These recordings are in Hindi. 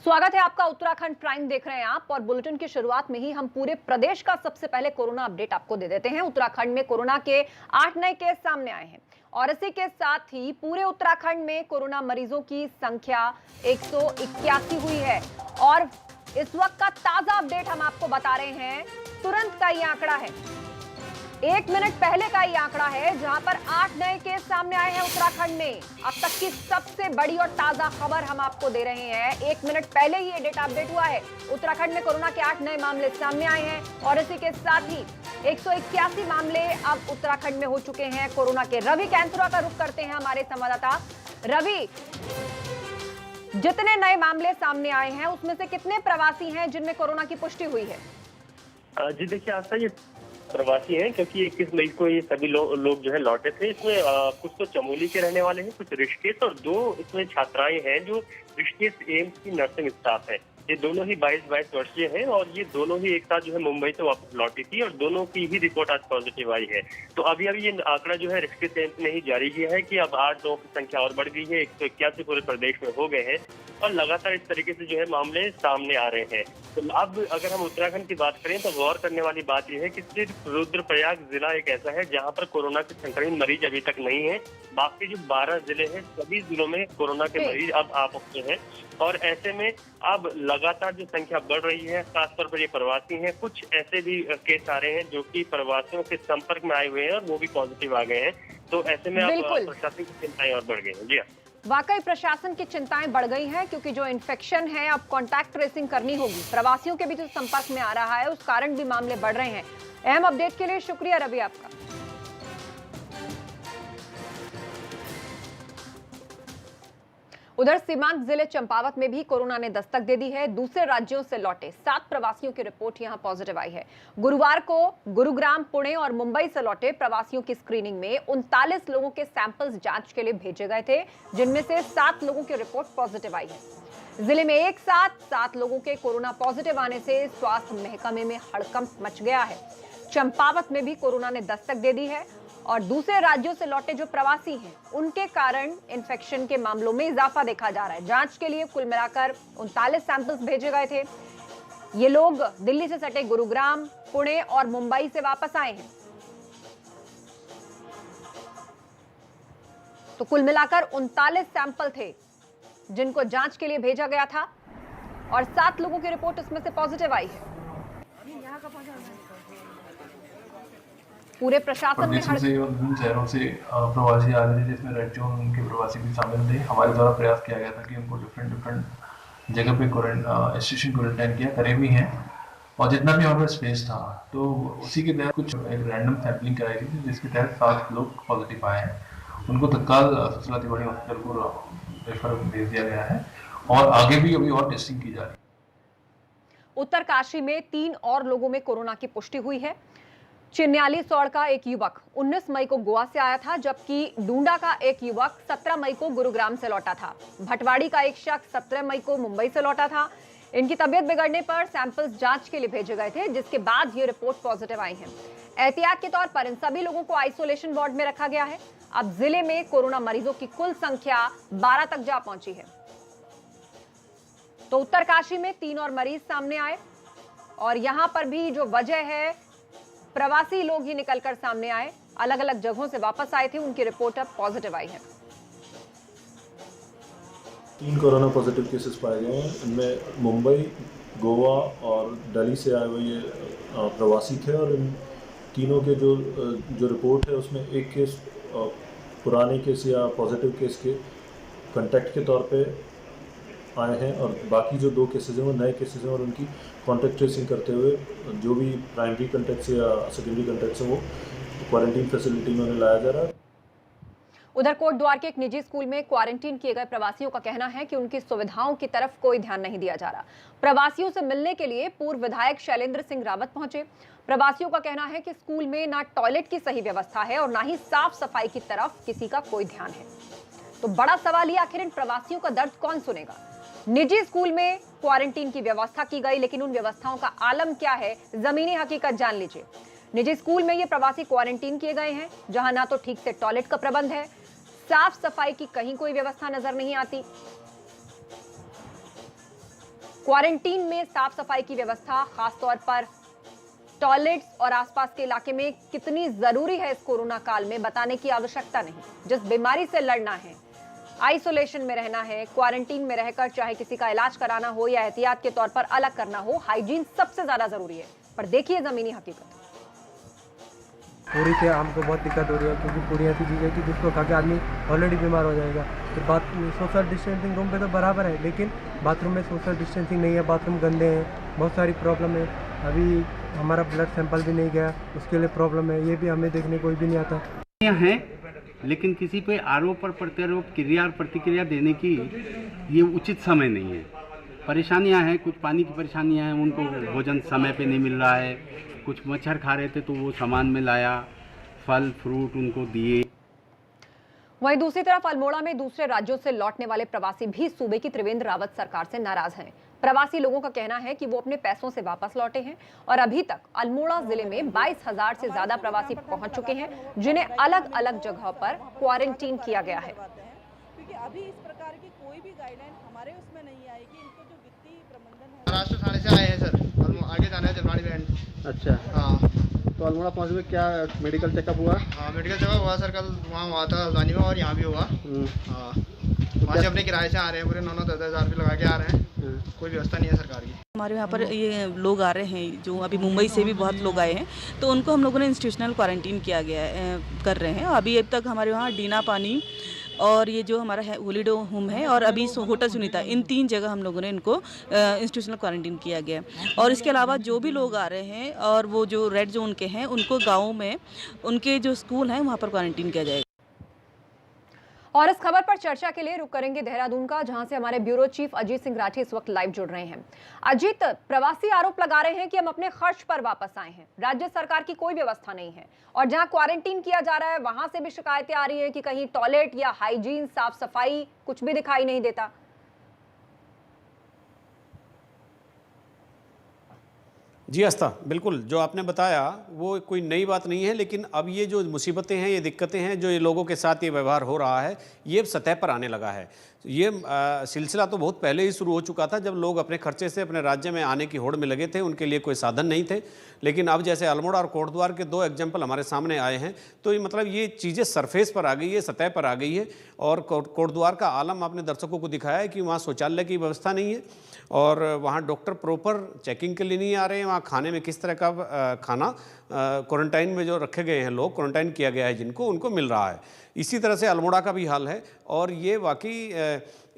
स्वागत है आपका। उत्तराखंड प्राइम देख रहे हैं आप और बुलेटिन की शुरुआत में ही हम पूरे प्रदेश का सबसे पहले कोरोना अपडेट आपको दे देते हैं। उत्तराखंड में कोरोना के 8 नए केस सामने आए हैं और इसी के साथ ही पूरे उत्तराखंड में कोरोना मरीजों की संख्या 181 हुई है। और इस वक्त का ताजा अपडेट हम आपको बता रहे हैं। तुरंत का ये आंकड़ा है, 1 मिनट पहले का ये आंकड़ा है, जहां पर 8 नए केस सामने आए हैं उत्तराखंड में। अब तक की सबसे बड़ी और ताजा खबर हम आपको दे रहे हैं। 1 मिनट पहले ही ये डेटा अपडेट हुआ है। उत्तराखंड में कोरोना के 8 नए मामले सामने आए हैं और इसी के साथ ही 181 मामले अब उत्तराखंड में हो चुके हैं कोरोना के। रवि कैंथुरा का रुख करते हैं हमारे संवाददाता। रवि, जितने नए मामले सामने आए हैं उसमें से कितने प्रवासी हैं जिनमें कोरोना की पुष्टि हुई है? जी देखिए आस्था, ये प्रवासी हैं क्योंकि 21 मई को ये सभी लोग जो है लौटे थे। इसमें कुछ तो चमोली के रहने वाले हैं, कुछ ऋषिकेश और 2 इसमें छात्राएं हैं जो ऋषिकेश एम्स की नर्सिंग स्टाफ है। ये दोनों ही 22 वर्षीय हैं और ये दोनों ही एक साथ जो है मुंबई से वापस लौटी थी और दोनों की ही रिपोर्ट आज पॉजिटिव आई है। तो अभी ये आंकड़ा जो है ऋषिकेश एम्स ने ही जारी किया है कि अब 8 लोगों की संख्या और बढ़ गई है, 181 पूरे प्रदेश में हो गए हैं और लगातार इस तरीके से जो है मामले सामने आ रहे हैं। तो अब अगर हम उत्तराखंड की बात करें तो गौर करने वाली बात यह है कि सिर्फ रुद्रप्रयाग जिला एक ऐसा है जहां पर कोरोना के संक्रमित मरीज अभी तक नहीं है। बाकी जो 12 जिले हैं, सभी जिलों में कोरोना के मरीज अब आ पहुंचे हैं और ऐसे में अब लगातार जो संख्या बढ़ रही है, खासतौर पर ये प्रवासी हैं। कुछ ऐसे भी केस आ रहे हैं जो कि प्रवासियों के संपर्क में आए हुए हैं और वो भी पॉजिटिव आ गए हैं। तो ऐसे में अब प्रशासन की चिंताएं और बढ़ गई हैं। जी हाँ, वाकई प्रशासन की चिंताएं बढ़ गई हैं क्योंकि जो इन्फेक्शन है अब कांटेक्ट ट्रेसिंग करनी होगी। प्रवासियों के भी जो संपर्क में आ रहा है उस कारण भी मामले बढ़ रहे हैं। अहम अपडेट के लिए शुक्रिया रवि आपका। उधर सीमांत जिले चंपावत में भी कोरोना ने दस्तक दे दी है। दूसरे राज्यों से लौटे 7 प्रवासियों की रिपोर्ट यहां पॉजिटिव आई है। गुरुवार को गुरुग्राम, पुणे और मुंबई से लौटे प्रवासियों की स्क्रीनिंग में 39 लोगों के सैंपल्स जांच के लिए भेजे गए थे, जिनमें से 7 लोगों की रिपोर्ट पॉजिटिव आई है। जिले में एक साथ 7 लोगों के कोरोना पॉजिटिव आने से स्वास्थ्य महकमे में हड़कंप मच गया है। चंपावत में भी कोरोना ने दस्तक दे दी है और दूसरे राज्यों से लौटे जो प्रवासी हैं उनके कारण इन्फेक्शन के मामलों में इजाफा देखा जा रहा है। जांच के लिए कुल मिलाकर 39 सैंपल्स भेजे गए थे। ये लोग दिल्ली से सटे गुरुग्राम, पुणे और मुंबई से वापस आए हैं। तो कुल मिलाकर 39 सैंपल थे जिनको जांच के लिए भेजा गया था और 7 लोगों की रिपोर्ट उसमें से पॉजिटिव आई है। पूरे प्रशासन में से और विभिन्न शहरों से प्रवासी आ रहे थे, जिसमें रेड जोन उनके प्रवासी भी शामिल थे। हमारे द्वारा प्रयास किया गया था कि उनको डिफरेंट जगह पे स्टेशन क्वारंटाइन किया, करे भी हैं और जितना भी हमारे पास स्पेस था तो उसी के तहत कुछ एक रैंडम सैम्पलिंग कराई गई थी, जिसके तहत 7 लोग पॉजिटिव आए हैं। उनको तत्काल सबसे बड़ी हॉस्पिटल को रेफर भेज दिया गया है और आगे भी अभी और टेस्टिंग की जा रही है। उत्तरकाशी में 3 और लोगों में कोरोना की पुष्टि हुई है। चिन्याली सौड़ का एक युवक 19 मई को गोवा से आया था, जबकि डूंडा का एक युवक 17 मई को गुरुग्राम से लौटा था। भटवाड़ी का एक शख्स 17 मई को मुंबई से लौटा था। इनकी तबीयत बिगड़ने पर सैंपल्स जांच के लिए भेजे गए थे, जिसके बाद ये रिपोर्ट पॉजिटिव आई है। एहतियात के तौर पर इन सभी लोगों को आइसोलेशन वार्ड में रखा गया है। अब जिले में कोरोना मरीजों की कुल संख्या 12 तक जा पहुंची है। तो उत्तरकाशी में 3 और मरीज सामने आए और यहां पर भी जो वजह है, प्रवासी लोग ही निकलकर सामने आए, अलग अलग जगहों से वापस आए थे, उनकी रिपोर्ट अब पॉजिटिव आई है। 3 कोरोना पॉजिटिव केसेस पाए गए हैं। इनमें मुंबई, गोवा और दिल्ली से आए हुए ये प्रवासी थे और इन तीनों के जो रिपोर्ट है उसमें एक केस पुराने केस या पॉजिटिव केस के कांटेक्ट के तौर पे आए हैं और बाकी जो 2 केसेस हैं वो नए केसेस हैं और उनकी कॉन्टैक्ट ट्रेसिंग करते हुए जो भी प्राइमरी कॉन्टैक्ट या सेकेंडरी कॉन्टैक्ट है वो क्वारंटीन फैसिलिटी में उन्हें लाया जा रहा है। उधर कोटद्वार के एक निजी स्कूल में क्वारंटीन किए गए प्रवासियों का कहना है कि उनकी सुविधाओं की तरफ कोई ध्यान नहीं दिया जा रहा। प्रवासियों से मिलने के लिए पूर्व विधायक शैलेंद्र सिंह रावत पहुंचे। प्रवासियों का कहना है कि स्कूल में ना टॉयलेट की सही व्यवस्था है और ना ही साफ सफाई की तरफ किसी का कोई ध्यान है। तो बड़ा सवाल ये, आखिर इन प्रवासियों का दर्द कौन सुनेगा? निजी स्कूल में क्वारंटीन की व्यवस्था की गई, लेकिन उन व्यवस्थाओं का आलम क्या है, जमीनी हकीकत जान लीजिए। निजी स्कूल में ये प्रवासी क्वारंटीन किए गए हैं, जहां ना तो ठीक से टॉयलेट का प्रबंध है, साफ सफाई की कहीं कोई व्यवस्था नजर नहीं आती। क्वारंटीन में साफ सफाई की व्यवस्था, खासतौर पर टॉयलेट्स और आसपास के इलाके में कितनी जरूरी है इस कोरोना काल में बताने की आवश्यकता नहीं। जिस बीमारी से लड़ना है, आइसोलेशन में रहना है, क्वारंटीन में रहकर चाहे किसी का इलाज कराना हो या एहतियात के तौर पर अलग करना हो, हाइजीन सबसे ज्यादा जरूरी है। पर देखिए जमीनी हकीकत। पूरी से हमको बहुत दिक्कत हो रही है, क्योंकि पूरी ऐसी चीज़ है कि जिसको खा के आदमी ऑलरेडी बीमार हो जाएगा। तो बात सोशल डिस्टेंसिंग रूम पे तो बराबर है, लेकिन बाथरूम में सोशल डिस्टेंसिंग नहीं है, बाथरूम गंदे हैं, बहुत सारी प्रॉब्लम है। अभी हमारा ब्लड सैंपल भी नहीं गया, उसके लिए प्रॉब्लम है, ये भी हमें देखने कोई भी नहीं आता है। लेकिन किसी पे आरोप और प्रत्यारोप, क्रिया और प्रतिक्रिया देने की ये उचित समय नहीं है। परेशानियां हैं, कुछ पानी की परेशानियां हैं, उनको भोजन समय पे नहीं मिल रहा है, कुछ मच्छर खा रहे थे तो वो सामान में लाया, फल फ्रूट उनको दिए। वहीं दूसरी तरफ अल्मोड़ा में दूसरे राज्यों से लौटने वाले प्रवासी भी सूबे की त्रिवेंद्र रावत सरकार से नाराज हैं। प्रवासी लोगों का कहना है कि वो अपने पैसों से वापस लौटे हैं और अभी तक अल्मोड़ा जिले में 22,000 से ज्यादा प्रवासी पहुंच चुके हैं, जिन्हें अलग अलग जगह पर क्वारंटीन किया गया है। क्योंकि अभी इस प्रकार की कोई भी गाइडलाइन हमारे उसमें नहीं आएगी। इनको जो वित्तीय प्रबंधन है, महाराष्ट्र थाने से आए हैं सर, आगे जाना है जलवाड़ी बैंड। अच्छा, हाँ, तो अल्मोड़ा पहुँच में क्या मेडिकल चेकअप हुआ? हाँ मेडिकल चेकअप हुआ सर, कल वहाँ हुआ था राजधानी में और यहाँ भी हुआ। हाँ, वहाँ से अपने किराए से आ रहे हैं, पूरे 9-10 हज़ार रुपये लगा के आ रहे हैं, कोई व्यवस्था नहीं है सरकार की। हमारे यहाँ पर ये लोग आ रहे हैं जो अभी मुंबई से भी बहुत लोग आए हैं, तो उनको हम लोगों ने इंस्टीट्यूशनल क्वारंटीन किया गया है, कर रहे हैं। अभी अब तक हमारे वहाँ डीना पानी और ये जो हमारा हॉलीडे होम है और अभी होटल सुनीता, इन 3 जगह हम लोगों ने इनको इंस्टीट्यूशनल क्वारंटीन किया गया है। और इसके अलावा जो भी लोग आ रहे हैं और वो जो रेड जोन के हैं, उनको गाँव में उनके जो स्कूल हैं वहाँ पर क्वारंटीन किया जाएगा। और इस खबर पर चर्चा के लिए रुक करेंगे देहरादून का, जहां से हमारे ब्यूरो चीफ अजीत सिंह राठी इस वक्त लाइव जुड़ रहे हैं। अजीत, प्रवासी आरोप लगा रहे हैं कि हम अपने खर्च पर वापस आए हैं, राज्य सरकार की कोई व्यवस्था नहीं है, और जहां क्वारंटीन किया जा रहा है वहां से भी शिकायतें आ रही है कि कहीं टॉयलेट या हाइजीन, साफ सफाई कुछ भी दिखाई नहीं देता। जी आस्था, बिल्कुल जो आपने बताया वो कोई नई बात नहीं है, लेकिन अब ये जो मुसीबतें हैं, ये दिक्कतें हैं, जो ये लोगों के साथ ये व्यवहार हो रहा है, ये अब सतह पर आने लगा है। ये सिलसिला तो बहुत पहले ही शुरू हो चुका था, जब लोग अपने खर्चे से अपने राज्य में आने की होड़ में लगे थे, उनके लिए कोई साधन नहीं थे। लेकिन अब जैसे अल्मोड़ा और कोटद्वार के 2 एग्जाम्पल हमारे सामने आए हैं, तो ये मतलब ये चीज़ें सरफेस पर आ गई है, सतह पर आ गई है। और कोटद्वार का आलम आपने दर्शकों को दिखाया है कि वहाँ शौचालय की व्यवस्था नहीं है और वहाँ डॉक्टर प्रॉपर चेकिंग के लिए नहीं आ रहे हैं। वहाँ खाने में किस तरह का खाना क्वारंटाइन में जो रखे गए हैं लोग, क्वारंटाइन किया गया है जिनको, उनको मिल रहा है। इसी तरह से अल्मोड़ा का भी हाल है और ये वाकई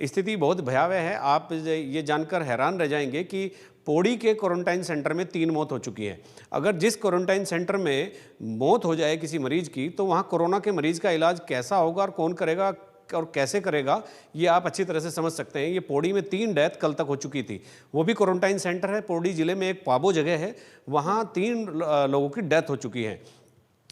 स्थिति बहुत भयावह है। आप ये जानकर हैरान रह जाएंगे कि पौड़ी के क्वारंटाइन सेंटर में 3 मौत हो चुकी है। अगर जिस क्वारंटाइन सेंटर में मौत हो जाए किसी मरीज की, तो वहाँ कोरोना के मरीज का इलाज कैसा होगा और कौन करेगा और कैसे करेगा, ये आप अच्छी तरह से समझ सकते हैं। ये पौड़ी में 3 डेथ कल तक हो चुकी थी। वो भी क्वारंटाइन सेंटर है, पौड़ी जिले में एक पाबो जगह है, वहाँ 3 लोगों की डेथ हो चुकी है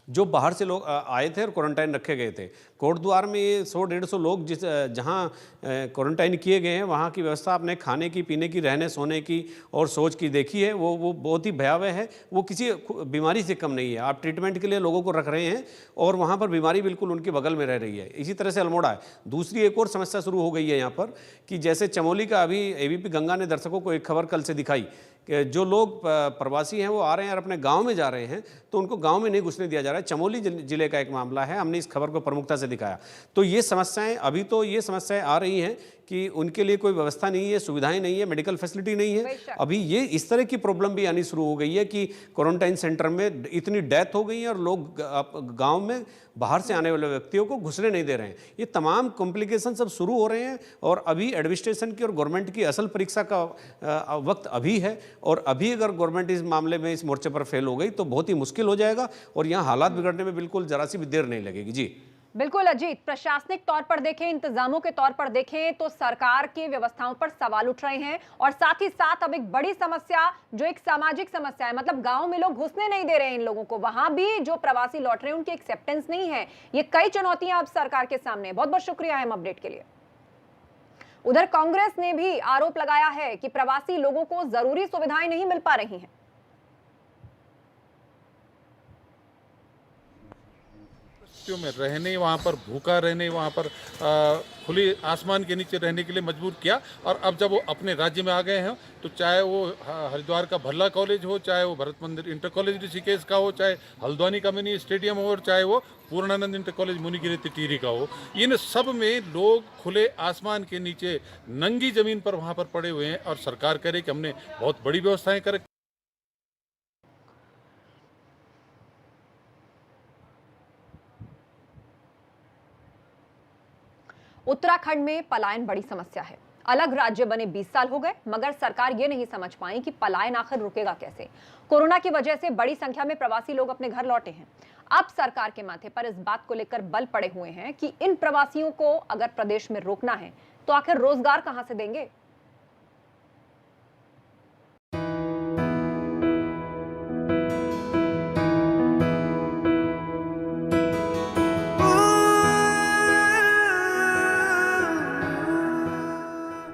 जो बाहर से लोग आए थे और क्वारंटाइन रखे गए थे। कोटद्वार में ये 100-150 लोग जहाँ क्वारंटाइन किए गए हैं, वहाँ की व्यवस्था आपने खाने की, पीने की, रहने सोने की और सोच की देखी है, वो बहुत ही भयावह है। वो किसी बीमारी से कम नहीं है। आप ट्रीटमेंट के लिए लोगों को रख रहे हैं और वहाँ पर बीमारी बिल्कुल उनके बगल में रह रही है। इसी तरह से अल्मोड़ा है। दूसरी एक और समस्या शुरू हो गई है यहाँ पर कि जैसे चमोली का, अभी एबीपी गंगा ने दर्शकों को एक खबर कल से दिखाई कि जो लोग प्रवासी हैं वो आ रहे हैं और अपने गांव में जा रहे हैं, तो उनको गांव में नहीं घुसने दिया जा रहा है। चमोली जिले का एक मामला है, हमने इस खबर को प्रमुखता से दिखाया। तो ये समस्याएं, अभी तो ये समस्याएं आ रही हैं कि उनके लिए कोई व्यवस्था नहीं है, सुविधाएं नहीं है, मेडिकल फैसिलिटी नहीं है। अभी ये इस तरह की प्रॉब्लम भी आनी शुरू हो गई है कि क्वारंटाइन सेंटर में इतनी डेथ हो गई है और लोग गाँव में बाहर से आने वाले व्यक्तियों को घुसने नहीं दे रहे हैं। ये तमाम कॉम्प्लिकेशन सब शुरू हो रहे हैं और अभी एडमिनिस्ट्रेशन की और गवर्नमेंट की असल परीक्षा का वक्त अभी है। और अभी अगर गवर्नमेंट इस मामले में, इस मोर्चे पर फेल हो गई तो बहुत ही मुश्किल हो जाएगा और यहाँ हालात बिगड़ने में बिल्कुल जरा सी भी देर नहीं लगेगी। जी बिल्कुल अजीत, प्रशासनिक तौर पर देखें, इंतजामों के तौर पर देखें तो सरकार की व्यवस्थाओं पर सवाल उठ रहे हैं। और साथ ही साथ अब एक बड़ी समस्या, जो एक सामाजिक समस्या है, मतलब गांव में लोग घुसने नहीं दे रहे हैं इन लोगों को, वहां भी जो प्रवासी लौट रहे हैं उनकी एक्सेप्टेंस नहीं है। ये कई चुनौतियां अब सरकार के सामने। बहुत बहुत शुक्रिया अहम अपडेट के लिए। उधर कांग्रेस ने भी आरोप लगाया है कि प्रवासी लोगों को जरूरी सुविधाएं नहीं मिल पा रही हैं। परिस्थितियों में रहने, वहाँ पर भूखा रहने, वहाँ पर खुले आसमान के नीचे रहने के लिए मजबूर किया। और अब जब वो अपने राज्य में आ गए हैं तो चाहे वो हरिद्वार का भल्ला कॉलेज हो, चाहे वो भरत मंदिर इंटर कॉलेज ऋषिकेश का हो, चाहे हल्द्वानी का मिनी स्टेडियम हो, और चाहे वो पूर्णानंद इंटर कॉलेज मुनिगिरी टिहरी का हो, इन सब में लोग खुले आसमान के नीचे नंगी जमीन पर वहाँ पर पड़े हुए हैं। और सरकार कह रही कि हमने बहुत बड़ी व्यवस्थाएं कर। उत्तराखंड में पलायन बड़ी समस्या है। अलग राज्य बने 20 साल हो गए, मगर सरकार ये नहीं समझ पाई कि पलायन आखिर रुकेगा कैसे। कोरोना की वजह से बड़ी संख्या में प्रवासी लोग अपने घर लौटे हैं। अब सरकार के माथे पर इस बात को लेकर बल पड़े हुए हैं कि इन प्रवासियों को अगर प्रदेश में रोकना है तो आखिर रोजगार कहां से देंगे।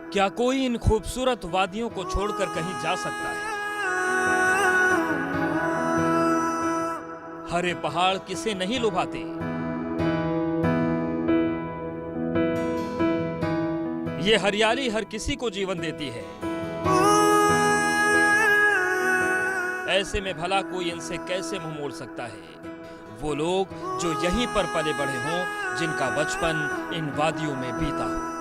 क्या कोई इन खूबसूरत वादियों को छोड़कर कहीं जा सकता है? हरे पहाड़ किसे नहीं लुभाते। ये हरियाली हर किसी को जीवन देती है। ऐसे में भला कोई इनसे कैसे मुंह मोड़ सकता है? वो लोग जो यहीं पर पले बढ़े हों, जिनका बचपन इन वादियों में बीता हो।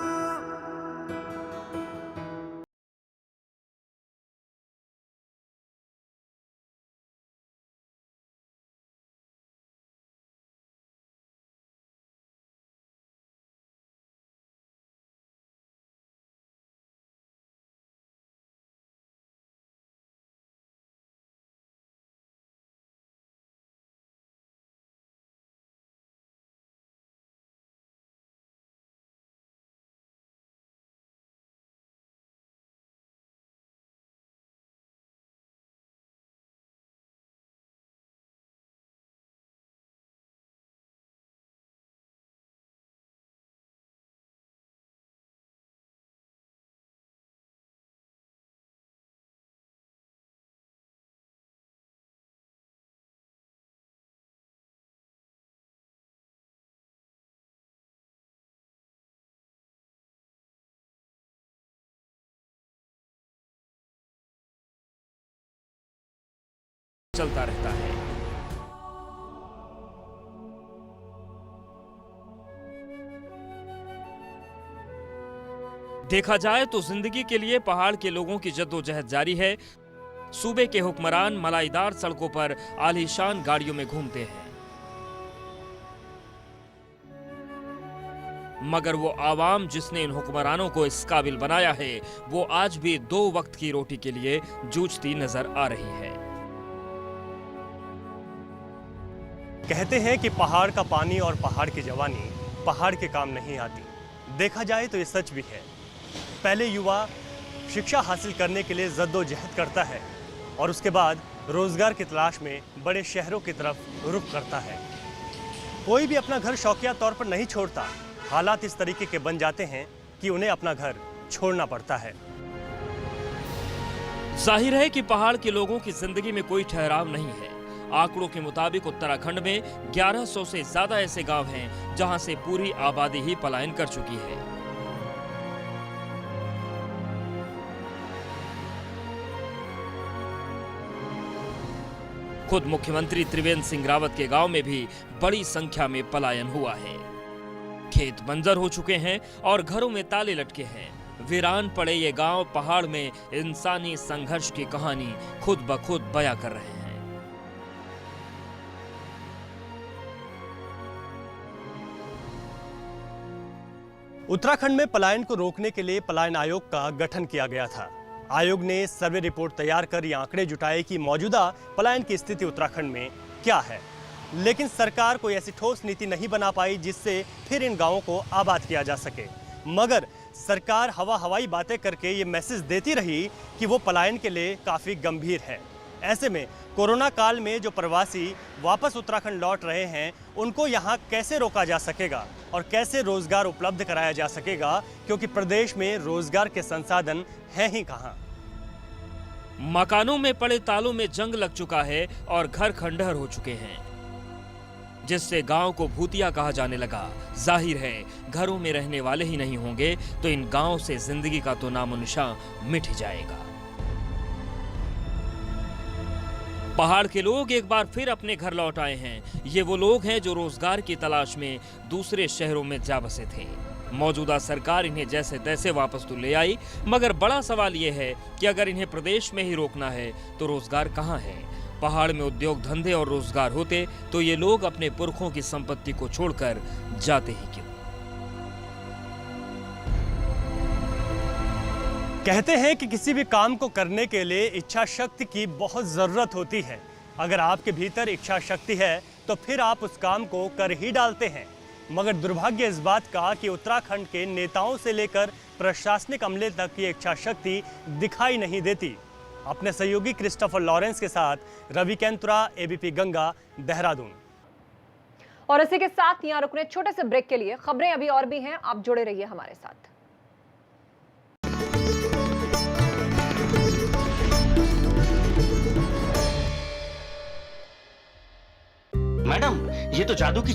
चलता रहता है। देखा जाए तो जिंदगी के लिए पहाड़ के लोगों की जद्दोजहद जारी है। सूबे के हुक्मरान मलाईदार सड़कों पर आलीशान गाड़ियों में घूमते हैं, मगर वो आवाम जिसने इन हुक्मरानों को इस काबिल बनाया है, वो आज भी 2 वक्त की रोटी के लिए जूझती नजर आ रही है। कहते हैं कि पहाड़ का पानी और पहाड़ की जवानी पहाड़ के काम नहीं आती। देखा जाए तो ये सच भी है। पहले युवा शिक्षा हासिल करने के लिए जद्दोजहद करता है और उसके बाद रोजगार की तलाश में बड़े शहरों की तरफ रुख करता है। कोई भी अपना घर शौकिया तौर पर नहीं छोड़ता। हालात इस तरीके के बन जाते हैं कि उन्हें अपना घर छोड़ना पड़ता है। जाहिर है कि पहाड़ के लोगों की जिंदगी में कोई ठहराव नहीं है। आंकड़ों के मुताबिक उत्तराखंड में 1100 से ज्यादा ऐसे गांव हैं जहां से पूरी आबादी ही पलायन कर चुकी है। खुद मुख्यमंत्री त्रिवेंद्र सिंह रावत के गांव में भी बड़ी संख्या में पलायन हुआ है। खेत बंजर हो चुके हैं और घरों में ताले लटके हैं। वीरान पड़े ये गांव पहाड़ में इंसानी संघर्ष की कहानी खुद ब खुद बयां कर रहे हैं। उत्तराखंड में पलायन को रोकने के लिए पलायन आयोग का गठन किया गया था। आयोग ने सर्वे रिपोर्ट तैयार कर ये आंकड़े जुटाए कि मौजूदा पलायन की स्थिति उत्तराखंड में क्या है, लेकिन सरकार कोई ऐसी ठोस नीति नहीं बना पाई जिससे फिर इन गांवों को आबाद किया जा सके। मगर सरकार हवाई बातें करके ये मैसेज देती रही कि वो पलायन के लिए काफ़ी गंभीर है। ऐसे में कोरोना काल में जो प्रवासी वापस उत्तराखंड लौट रहे हैं, उनको यहाँ कैसे रोका जा सकेगा और कैसे रोजगार उपलब्ध कराया जा सकेगा, क्योंकि प्रदेश में रोजगार के संसाधन हैं ही कहाँ। मकानों में पड़े तालों में जंग लग चुका है और घर खंडहर हो चुके हैं। जिससे गांव को भूतिया कहा जाने लगा। जाहिर है घरों में रहने वाले ही नहीं होंगे तो इन गांव से जिंदगी का तो नामो निशान मिट ही जाएगा। पहाड़ के लोग एक बार फिर अपने घर लौट आए हैं। ये वो लोग हैं जो रोजगार की तलाश में दूसरे शहरों में जा बसे थे। मौजूदा सरकार इन्हें जैसे तैसे वापस तो ले आई, मगर बड़ा सवाल ये है कि अगर इन्हें प्रदेश में ही रोकना है तो रोजगार कहाँ है? पहाड़ में उद्योग धंधे और रोजगार होते तो ये लोग अपने पुरखों की संपत्ति को छोड़कर जाते ही क्यों? कहते हैं कि किसी भी काम को करने के लिए इच्छा शक्ति की बहुत ज़रूरत होती है। अगर आपके भीतर इच्छा शक्ति है तो फिर आप उस काम को कर ही डालते हैं। मगर दुर्भाग्य इस बात का कि उत्तराखंड के नेताओं से लेकर प्रशासनिक अमले तक ये इच्छा शक्ति दिखाई नहीं देती। अपने सहयोगी क्रिस्टोफर लॉरेंस के साथ रवि कैंतुरा, एबीपी गंगा, देहरादून। और इसी के साथ यहाँ रुकने छोटे से ब्रेक के लिए खबरें अभी और भी हैं, आप जुड़े रहिए हमारे साथ। मैडम, ये तो जादू की